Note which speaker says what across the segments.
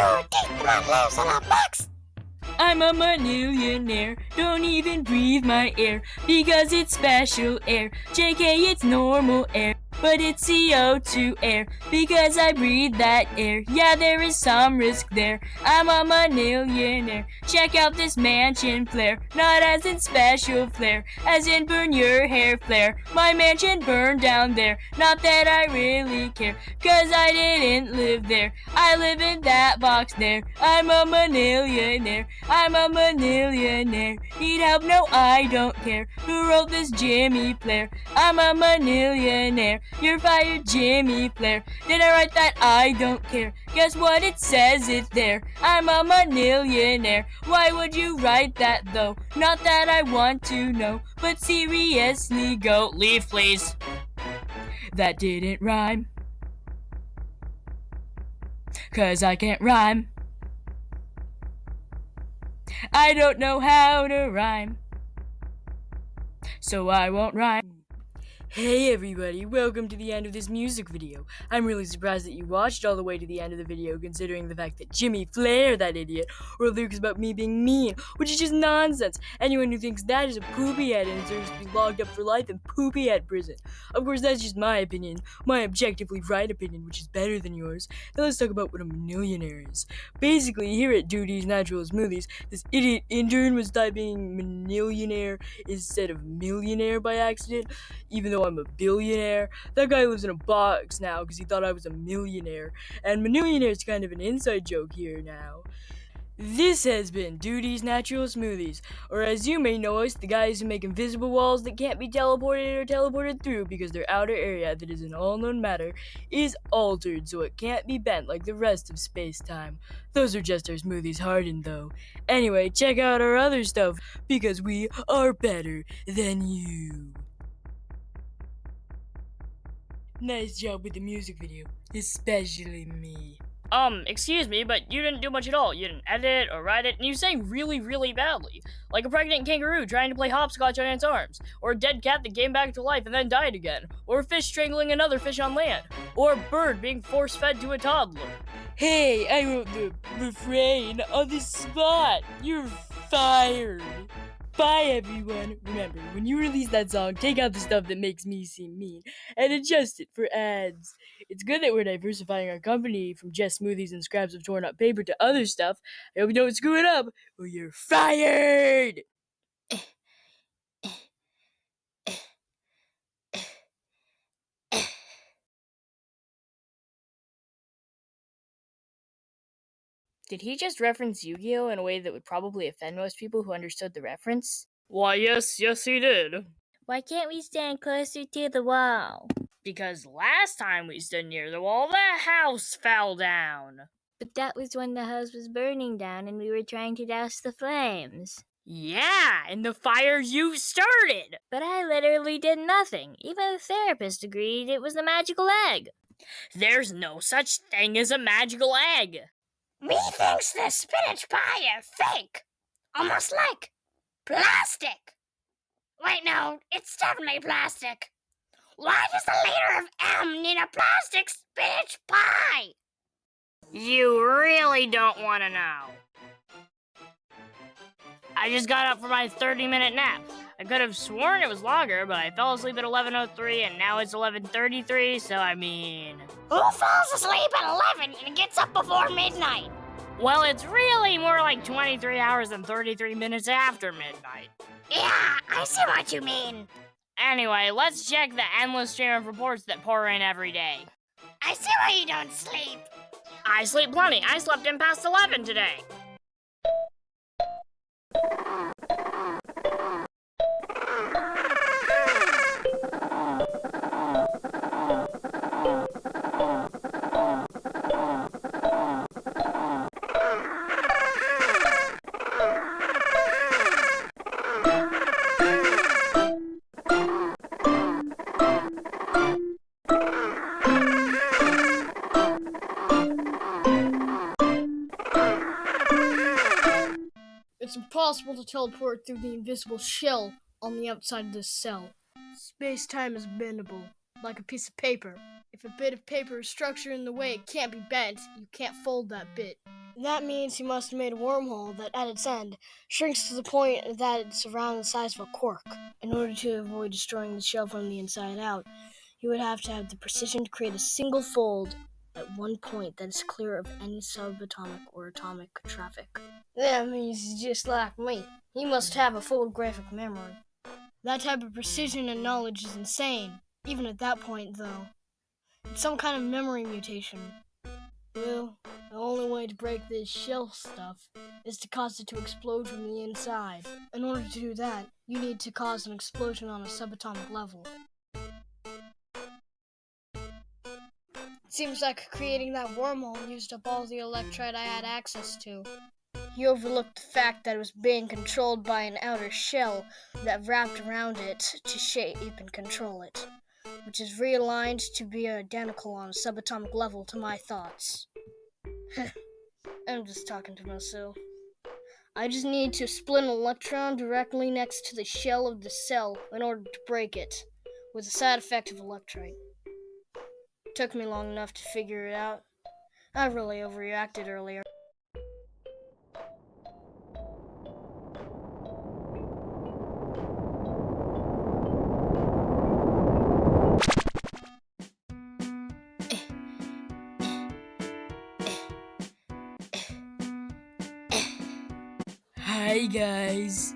Speaker 1: the man lives in a box.
Speaker 2: I'm a millionaire, don't even breathe my air, because it's special air. JK, it's normal air, but it's CO2 air, because I breathe that air. Yeah, there is some risk there. I'm a millionaire. Check out this mansion flare, not as in special flare, as in burn your hair flare. My mansion burned down there, not that I really care, cause I didn't live there. I live in that box there. I'm a millionaire. I'm a millionaire. Need help? No, I don't care. Who wrote this Jimmy Flair? I'm a millionaire. You're fired, Jimmy Flair. Did I write that? I don't care. Guess what? It says it there. I'm a millionaire. Why would you write that though? Not that I want to know, but seriously, go. Leave, please. That didn't rhyme. 'Cause I can't rhyme. I don't know how to rhyme, so I won't rhyme. Hey everybody, welcome to the end of this music video. I'm really surprised that you watched all the way to the end of the video, considering the fact that Jimmy Flair, that idiot, wrote lyrics about me being mean, which is just nonsense. Anyone who thinks that is a poopy head and deserves to be locked up for life in poopy head prison. Of course, that's just my opinion, my objectively right opinion, which is better than yours. Now let's talk about what a millionaire is. Basically, here at Duty's Natural Smoothies, this idiot intern was typing millionaire instead of millionaire by accident, even though I'm a billionaire. That guy lives in a box now because he thought I was a millionaire. And millionaire is kind of an inside joke here now. This has been Duty's Natural Smoothies, or as you may know us, the guys who make invisible walls that can't be teleported or teleported through because their outer area that is an all-known matter is altered so it can't be bent like the rest of space-time. Those are just our smoothies hardened though. Anyway, check out our other stuff because we are better than you. Nice job with the music video, especially me.
Speaker 3: Excuse me, but you didn't do much at all. You didn't edit or write it, and you sang really, really badly. Like a pregnant kangaroo trying to play hopscotch on its arms, or a dead cat that came back to life and then died again, or a fish strangling another fish on land, or a bird being force-fed to a toddler.
Speaker 2: Hey, I wrote the refrain on the spot. You're fired. Bye, everyone. Remember, when you release that song, take out the stuff that makes me seem mean and adjust it for ads. It's good that we're diversifying our company from just smoothies and scraps of torn up paper to other stuff. I hope you don't screw it up, or you're fired!
Speaker 3: Did he just reference Yu-Gi-Oh! In a way that would probably offend most people who understood the reference?
Speaker 2: Why, yes, he did.
Speaker 3: Why can't we stand closer to the wall? Because last time we stood near the wall, the house fell down. But that was when the house was burning down and we were trying to douse the flames. Yeah, and the fire you started! But I literally did nothing. Even the therapist agreed it was the magical egg. There's no such thing as a magical egg.
Speaker 1: Methinks this spinach pie is fake. Almost like plastic. Wait, no, it's definitely plastic. Why does the leader of M need a plastic spinach pie?
Speaker 3: You really don't want to know. I just got up for my 30-minute nap. I could have sworn it was longer, but I fell asleep at 11:03 and now it's 11:33, so I mean...
Speaker 1: Who falls asleep at 11 and gets up before midnight?
Speaker 3: Well, it's really more like 23 hours and 33 minutes after midnight.
Speaker 1: Yeah, I see what you mean.
Speaker 3: Anyway, let's check the endless stream of reports that pour in every day.
Speaker 1: I see why you don't sleep.
Speaker 3: I sleep plenty. I slept in past 11 today.
Speaker 4: It's impossible to teleport through the invisible shell on the outside of this cell. Space-time is bendable, like a piece of paper. If a bit of paper is structured in the way it can't be bent, you can't fold that bit. That means he must have made a wormhole that, at its end, shrinks to the point that it's around the size of a cork. In order to avoid destroying the shell from the inside out, you would have to have the precision to create a single fold at one point that is clear of any subatomic or atomic traffic. That means he's just like me. He must have a photographic memory. That type of precision and knowledge is insane, even at that point, though. It's some kind of memory mutation. Well, the only way to break this shell stuff is to cause it to explode from the inside. In order to do that, you need to cause an explosion on a subatomic level. It seems like creating that wormhole used up all the electrite I had access to. He overlooked the fact that it was being controlled by an outer shell that wrapped around it to shape and control it, which is realigned to be identical on a subatomic level to my thoughts. I'm just talking to myself. I just need to split an electron directly next to the shell of the cell in order to break it, with the side effect of electrite. Took me long enough to figure it out. I really overreacted earlier.
Speaker 2: Hi, guys.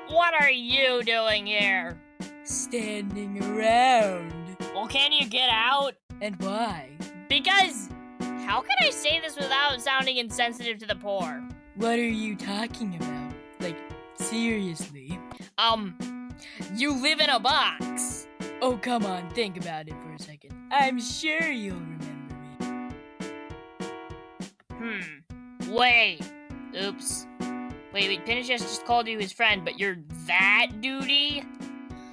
Speaker 3: What are you doing here?
Speaker 2: Standing around.
Speaker 3: Well, can you get out?
Speaker 2: And why?
Speaker 3: Because, how can I say this without sounding insensitive to the poor?
Speaker 2: What are you talking about? Like, seriously?
Speaker 3: You live in a box.
Speaker 2: Oh, come on, think about it for a second. I'm sure you'll remember me.
Speaker 3: Wait. Oops. Wait, Pinchas just called you his friend, but you're that duty?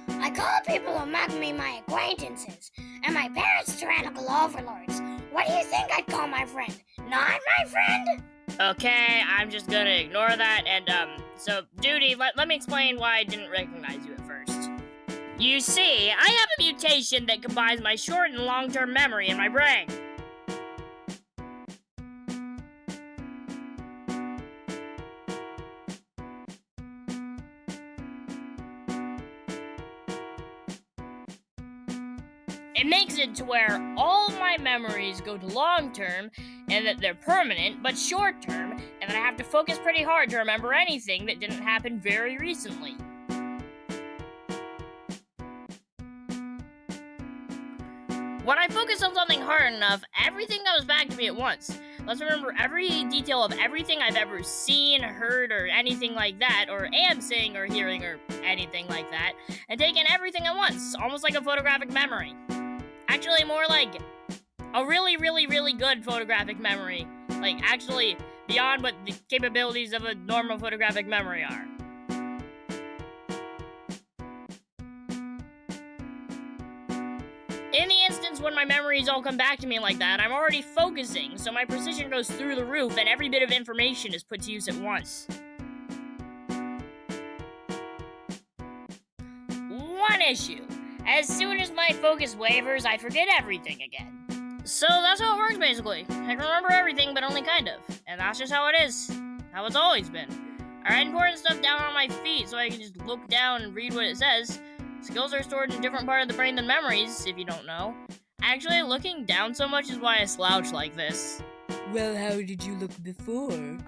Speaker 1: I call people who mock me my acquaintances, and my parents tyrannical overlords. What do you think I'd call my friend? Not my friend?
Speaker 3: Okay, I'm just gonna ignore that, and, so, duty, let me explain why I didn't recognize you at first. You see, I have a mutation that combines my short and long-term memory in my brain. It makes it to where all my memories go to long-term, and that they're permanent, but short-term, and that I have to focus pretty hard to remember anything that didn't happen very recently. When I focus on something hard enough, everything comes back to me at once. Let's remember every detail of everything I've ever seen, heard, or anything like that, or am seeing or hearing or anything like that, and take in everything at once, almost like a photographic memory. Actually, more like a really, really, really good photographic memory. Like, actually, beyond what the capabilities of a normal photographic memory are. In the instance when my memories all come back to me like that, I'm already focusing, so my precision goes through the roof and every bit of information is put to use at once. One issue. As soon as my focus wavers, I forget everything again. So that's how it works, basically. I can remember everything, but only kind of. And that's just how it is. How it's always been. I write important stuff down on my feet so I can just look down and read what it says. Skills are stored in a different part of the brain than memories, if you don't know. Actually, looking down so much is why I slouch like this.
Speaker 2: Well, how did you look before?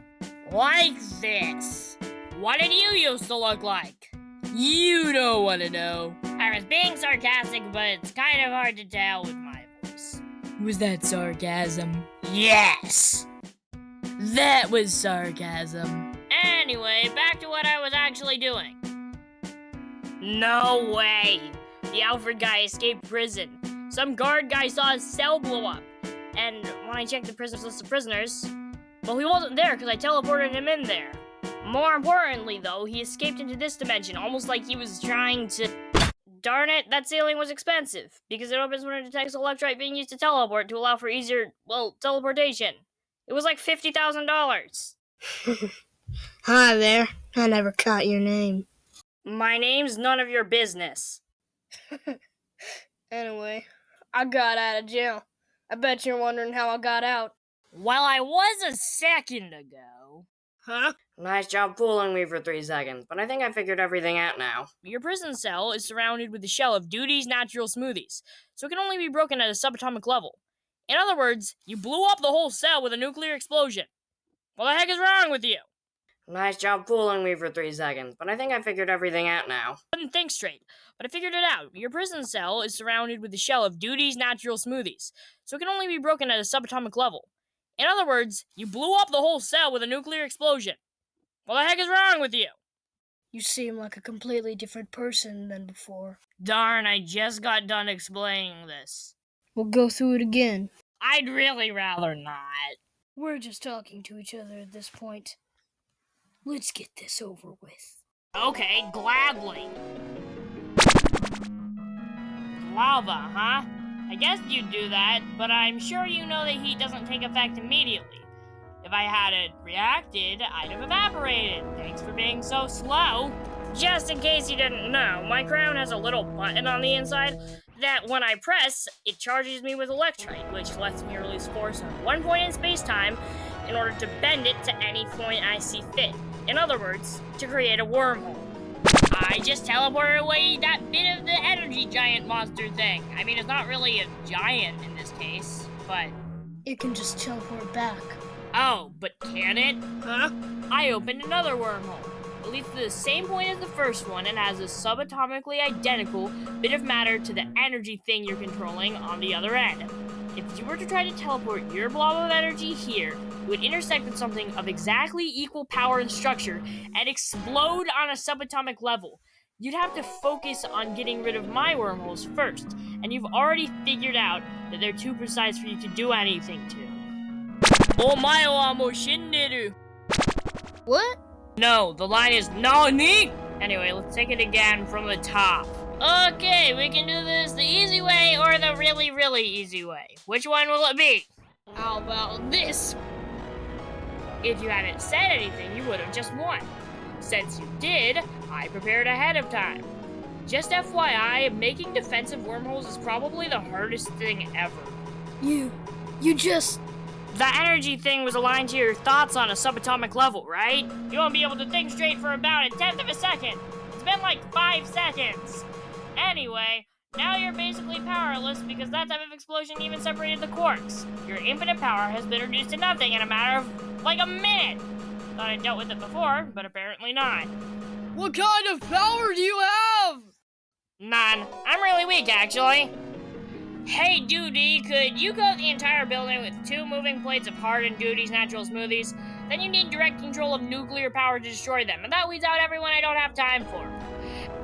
Speaker 3: Like this. What did you used to look like?
Speaker 2: You don't want to know.
Speaker 3: I was being sarcastic, but it's kind of hard to tell with my voice.
Speaker 2: Was that sarcasm?
Speaker 3: Yes!
Speaker 2: That was sarcasm.
Speaker 3: Anyway, back to what I was actually doing. No way! The Alfred guy escaped prison. Some guard guy saw his cell blow up. And when I checked the prison's list of prisoners, well, he wasn't there because I teleported him in there. More importantly, though, he escaped into this dimension, almost like he was trying to... Darn it, that ceiling was expensive, because it opens when it detects electrite being used to teleport to allow for easier, well, teleportation. It was like $50,000.
Speaker 4: Hi there. I never caught your name.
Speaker 3: My name's none of your business.
Speaker 4: Anyway, I got out of jail. I bet you're wondering how I got out.
Speaker 3: Well, I was a second ago.
Speaker 2: Huh? Nice job fooling me for 3 seconds, but I think I figured everything out now.
Speaker 3: Your prison cell is surrounded with a shell of Duty's natural smoothies, so it can only be broken at a subatomic level. In other words, you blew up the whole cell with a nuclear explosion. What the heck is wrong with you?
Speaker 2: Nice job fooling me for 3 seconds, but I think I figured everything out now.
Speaker 3: I couldn't think straight, but I figured it out. Your prison cell is surrounded with a shell of Duty's natural smoothies, so it can only be broken at a subatomic level. In other words, you blew up the whole cell with a nuclear explosion. What the heck is wrong with you?
Speaker 4: You seem like a completely different person than before.
Speaker 3: Darn, I just got done explaining this.
Speaker 4: We'll go through it again.
Speaker 3: I'd really rather not.
Speaker 4: We're just talking to each other at this point. Let's get this over with.
Speaker 3: Okay, gladly. Lava, huh? I guess you'd do that, but I'm sure you know that heat doesn't take effect immediately. If I hadn't reacted, I'd have evaporated. Thanks for being so slow. Just in case you didn't know, my crown has a little button on the inside that when I press, it charges me with electrite, which lets me release force on one point in space-time in order to bend it to any point I see fit. In other words, to create a wormhole. I just teleported away that bit of the energy giant monster thing. I mean, it's not really a giant in this case, but...
Speaker 4: It can just teleport back.
Speaker 3: Oh, but can it?
Speaker 2: Huh?
Speaker 3: I opened another wormhole. It leads to the same point as the first one and has a subatomically identical bit of matter to the energy thing you're controlling on the other end. If you were to try to teleport your blob of energy here, it would intersect with something of exactly equal power and structure and explode on a subatomic level. You'd have to focus on getting rid of my wormholes first, and you've already figured out that they're too precise for you to do anything to. Omae wa mo shinderu.
Speaker 4: What?
Speaker 3: No, the line is NANI? Anyway, let's take it again from the top. Okay, we can do this the easy way or the really, really easy way. Which one will it be?
Speaker 4: How about this?
Speaker 3: If you hadn't said anything, you would have just won. Since you did, I prepared ahead of time. Just FYI, making defensive wormholes is probably the hardest thing ever.
Speaker 4: You just...
Speaker 3: The energy thing was aligned to your thoughts on a subatomic level, right? You won't be able to think straight for about a tenth of a second. It's been like 5 seconds. Anyway, now you're basically powerless because that type of explosion even separated the quarks. Your infinite power has been reduced to nothing in a matter of like a minute. Thought I dealt with it before, but apparently not.
Speaker 2: What kind of power do you have?
Speaker 3: None. I'm really weak, actually. Hey, Duty, could you coat the entire building with 2 moving plates of hardened Duty's natural smoothies? Then you need direct control of nuclear power to destroy them, and that weeds out everyone I don't have time for.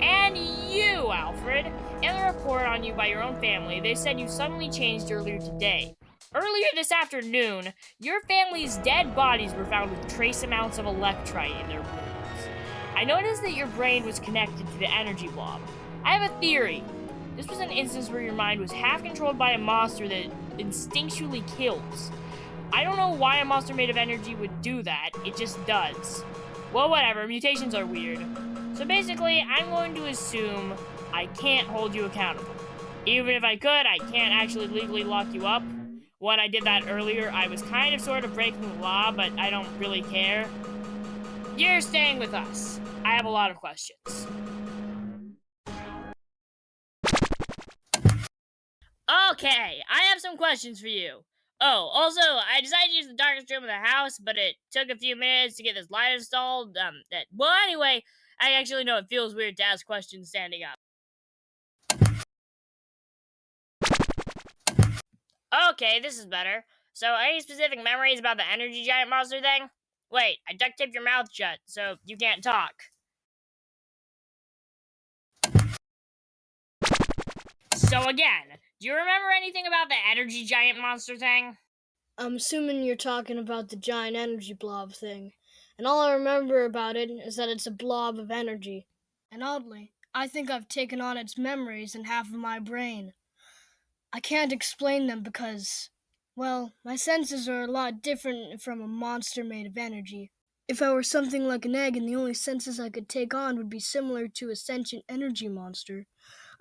Speaker 3: And you, Alfred. In the report on you by your own family, they said you suddenly changed earlier today. Earlier this afternoon, your family's dead bodies were found with trace amounts of electrite in their wounds. I noticed that your brain was connected to the energy blob. I have a theory. This was an instance where your mind was half controlled by a monster that instinctually kills. I don't know why a monster made of energy would do that, it just does. Well, whatever, mutations are weird. So basically, I'm going to assume I can't hold you accountable. Even if I could, I can't actually legally lock you up. When I did that earlier, I was kind of sort of breaking the law, but I don't really care. You're staying with us. I have a lot of questions. Okay, I have some questions for you. Oh, also, I decided to use the darkest room in the house, but it took a few minutes to get this light installed. Well, anyway, I actually know it feels weird to ask questions standing up. Okay, this is better. So, any specific memories about the energy giant monster thing? Wait, I duct taped your mouth shut, so you can't talk. So again, do you remember anything about the energy giant monster thing?
Speaker 4: I'm assuming you're talking about the giant energy blob thing. And all I remember about it is that it's a blob of energy. And oddly, I think I've taken on its memories in half of my brain. I can't explain them because, well, my senses are a lot different from a monster made of energy. If I were something like an egg and the only senses I could take on would be similar to a sentient energy monster,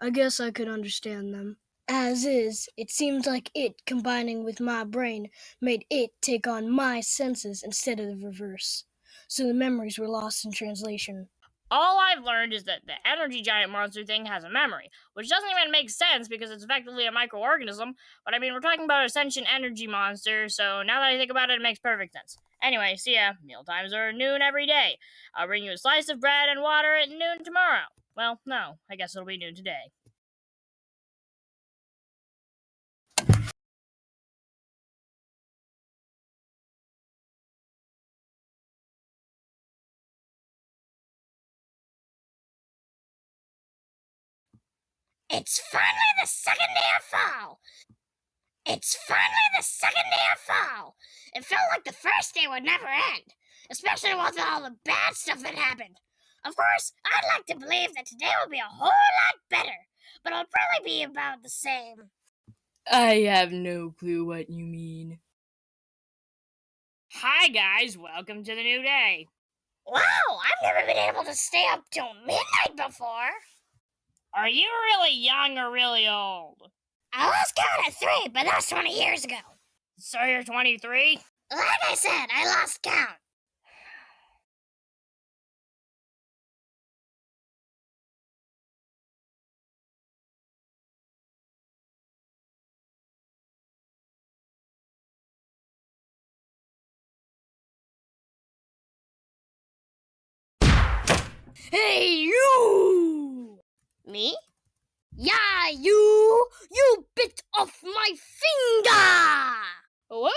Speaker 4: I guess I could understand them. As is, it seemed like it combining with my brain made it take on my senses instead of the reverse. So the memories were lost in translation.
Speaker 3: All I've learned is that the energy giant monster thing has a memory, which doesn't even make sense because it's effectively a microorganism, but I mean, we're talking about a sentient energy monster, so now that I think about it, it makes perfect sense. Anyway, see ya. Meal times are noon every day. I'll bring you a slice of bread and water at noon tomorrow. Well, no, I guess it'll be noon today.
Speaker 1: It's finally the second day of fall. It's finally the second day of fall. It felt like the first day would never end, especially with all the bad stuff that happened. Of course, I'd like to believe that today will be a whole lot better, but it'll probably be about the same.
Speaker 2: I have no clue what you mean.
Speaker 3: Hi, guys. Welcome to the new day.
Speaker 1: Wow, I've never been able to stay up till midnight before.
Speaker 3: Are you really young or really old?
Speaker 1: I lost count at 3, but that's 20 years ago.
Speaker 3: So you're 23?
Speaker 1: Like I said, I lost count.
Speaker 4: Hey, you!
Speaker 1: Me?
Speaker 4: Yeah, you! You bit off my finger!
Speaker 2: What?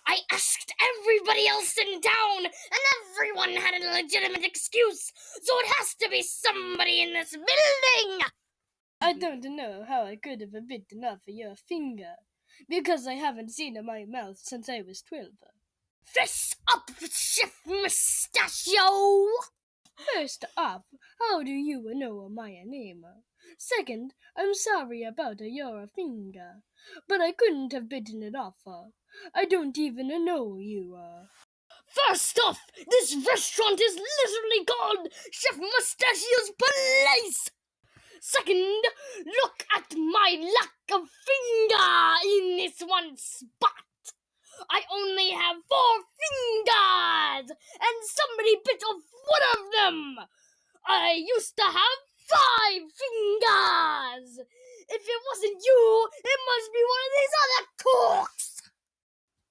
Speaker 1: I asked everybody else in town, and everyone had a legitimate excuse, so it has to be somebody in this building!
Speaker 4: I don't know how I could have bitten off your finger, because I haven't seen my mouth since I was 12.
Speaker 1: Fess up, Chef Mustachio!
Speaker 4: First off, how do you know my name? Second, I'm sorry about your finger, but I couldn't have bitten it off. I don't even know you.
Speaker 1: First off, this restaurant is literally called Chef Mustachio's Place! Second, look at my lack of finger in this one spot! I only have 4 fingers, and somebody bit off one of them! I used to have 5 fingers! If it wasn't you, it must be one of these other cooks!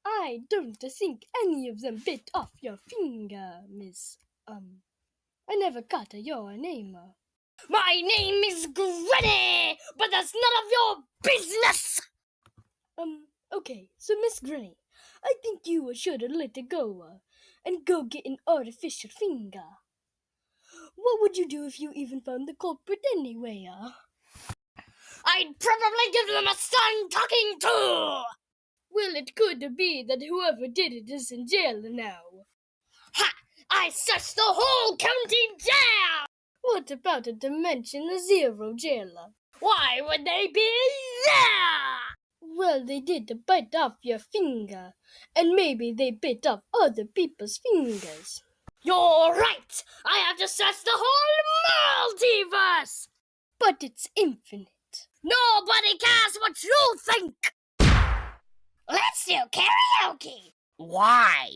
Speaker 4: I don't think any of them bit off your finger, miss. I never got your name.
Speaker 1: My name is Granny, but that's none of your business!
Speaker 4: Okay, so Miss Granny, I think you should let it go, and go get an artificial finger. What would you do if you even found the culprit anyway?
Speaker 1: I'd probably give them a stern talking to!
Speaker 4: Well, it could be that whoever did it is in jail now.
Speaker 1: Ha! I searched the whole county jail!
Speaker 4: What about a Dimension Zero jail?
Speaker 1: Why would they be there?
Speaker 4: Well, they did bite off your finger, and maybe they bit off other people's fingers.
Speaker 1: You're right! I have to search the whole multiverse!
Speaker 4: But it's infinite.
Speaker 1: Nobody cares what you think! Let's do karaoke!
Speaker 3: Why?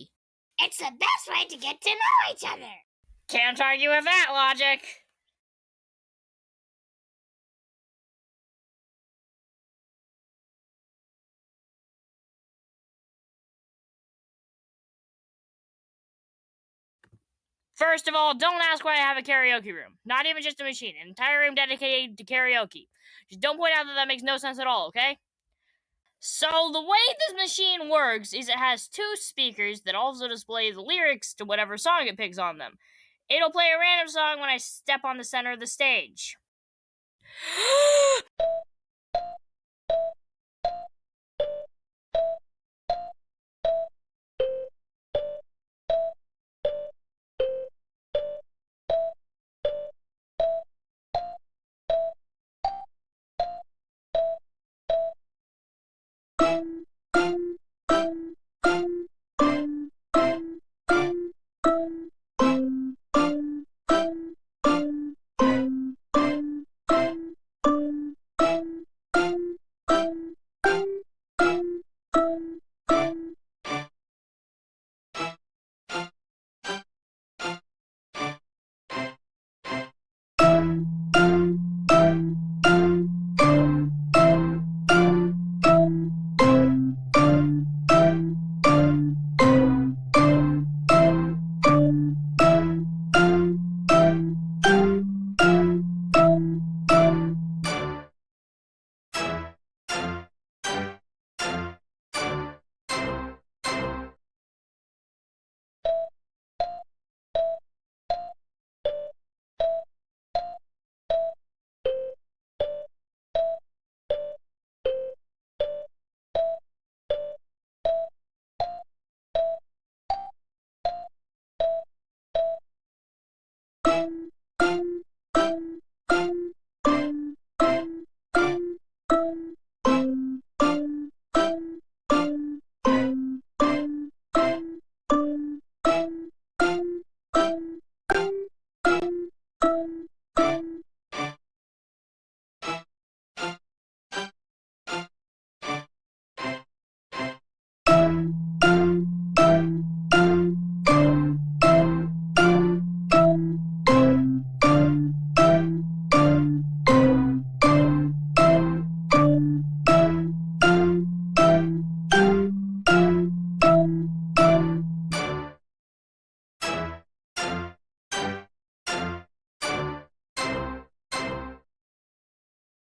Speaker 1: It's the best way to get to know each other!
Speaker 3: Can't argue with that logic. First of all, don't ask why I have a karaoke room. Not even just a machine, an entire room dedicated to karaoke. Just don't point out that makes no sense at all, okay? So the way this machine works is it has 2 speakers that also display the lyrics to whatever song it picks on them. It'll play a random song when I step on the center of the stage.